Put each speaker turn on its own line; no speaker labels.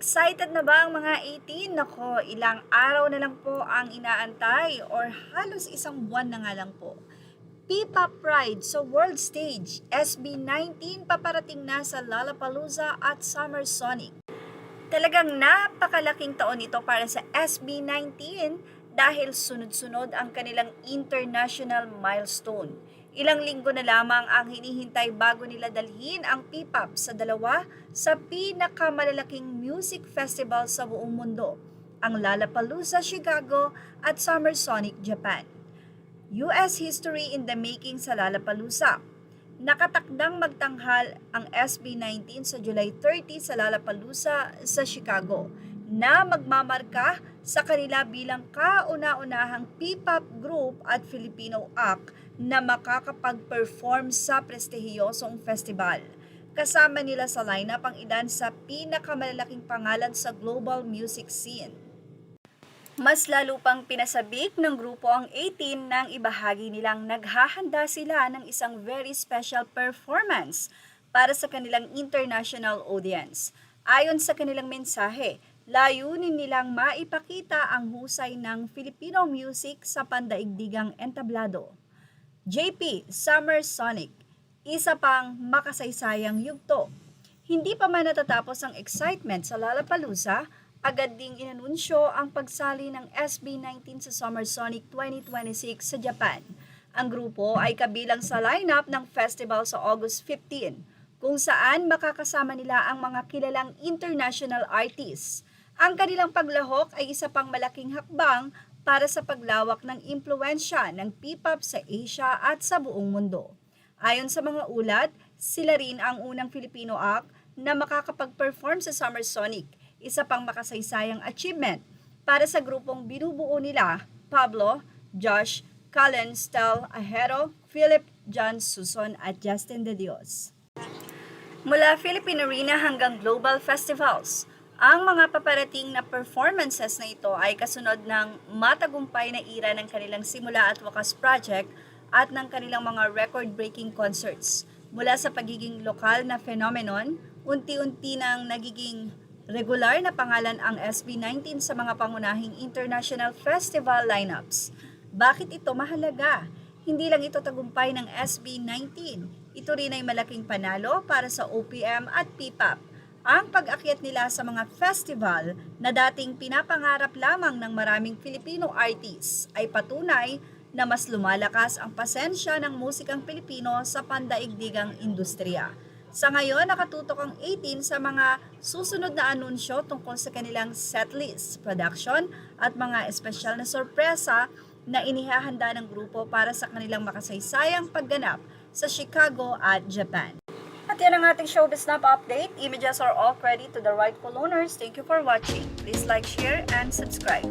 Excited na ba ang mga 18? Nako, ilang araw na lang po ang inaantay or halos isang buwan na nga lang po. P-Pop Pride sa world stage, SB19 paparating na sa Lollapalooza at Summer Sonic. Talagang napakalaking taon ito para sa SB19 dahil sunod-sunod ang kanilang international milestone. Ilang linggo na lamang ang hinihintay bago nila dalhin ang P-Pop sa dalawa sa pinakamalalaking music festival sa buong mundo, ang Lollapalooza Chicago at Summer Sonic Japan. US history in the making sa Lollapalooza. Nakatakdang magtanghal ang SB19 sa July 30 sa Lollapalooza sa Chicago na magmamarka sa kanila bilang kauna-unahang P-Pop group at Filipino act na makakapag-perform sa prestihiyosong festival. Kasama nila sa lineup ang ilan sa pinakamalalaking pangalan sa global music scene. Mas lalo pang pinasabik ng grupo ang 18 nang ibahagi nilang naghahanda sila ng isang very special performance para sa kanilang international audience. Ayon sa kanilang mensahe, layunin nilang maipakita ang husay ng Filipino music sa pandaigdigang entablado. JP, Summer Sonic, isa pang makasaysayang yugto. Hindi pa man natatapos ang excitement sa Lollapalooza, agad ding inanunsyo ang pagsali ng SB19 sa Summer Sonic 2026 sa Japan. Ang grupo ay kabilang sa lineup ng festival sa August 15, kung saan makakasama nila ang mga kilalang international artists. Ang kanilang paglahok ay isa pang malaking hakbang para sa paglawak ng impluensya ng P-Pop sa Asia at sa buong mundo. Ayon sa mga ulat, sila rin ang unang Filipino act na makakapag-perform sa Summer Sonic, isa pang makasaysayang achievement para sa grupong binubuo nila Pablo, Josh, Cullen, Stel, Ajero, Philip, John, Suson at Justin De Dios. Mula Philippine Arena hanggang global festivals, ang mga paparating na performances na ito ay kasunod ng matagumpay na ira ng kanilang Simula at Wakas project at ng kanilang mga record-breaking concerts. Mula sa pagiging lokal na phenomenon, unti-unti nang nagiging regular na pangalan ang SB19 sa mga pangunahing international festival lineups. Bakit ito mahalaga? Hindi lang ito tagumpay ng SB19. Ito rin ay malaking panalo para sa OPM at P-Pop. Ang pag-akyat nila sa mga festival na dating pinapangarap lamang ng maraming Filipino artists ay patunay na mas lumalakas ang pasensya ng musikang Pilipino sa pandaigdigang industriya. Sa ngayon, nakatutok ang 18 sa mga susunod na anunsyo tungkol sa kanilang setlist, production at mga espesyal na sorpresa na inihahanda ng grupo para sa kanilang makasaysayang pagganap sa Chicago at Japan. At yan ang ating Showbiz Snap update. Images are all credit to the rightful owners. Thank you for watching. Please like, share, and subscribe.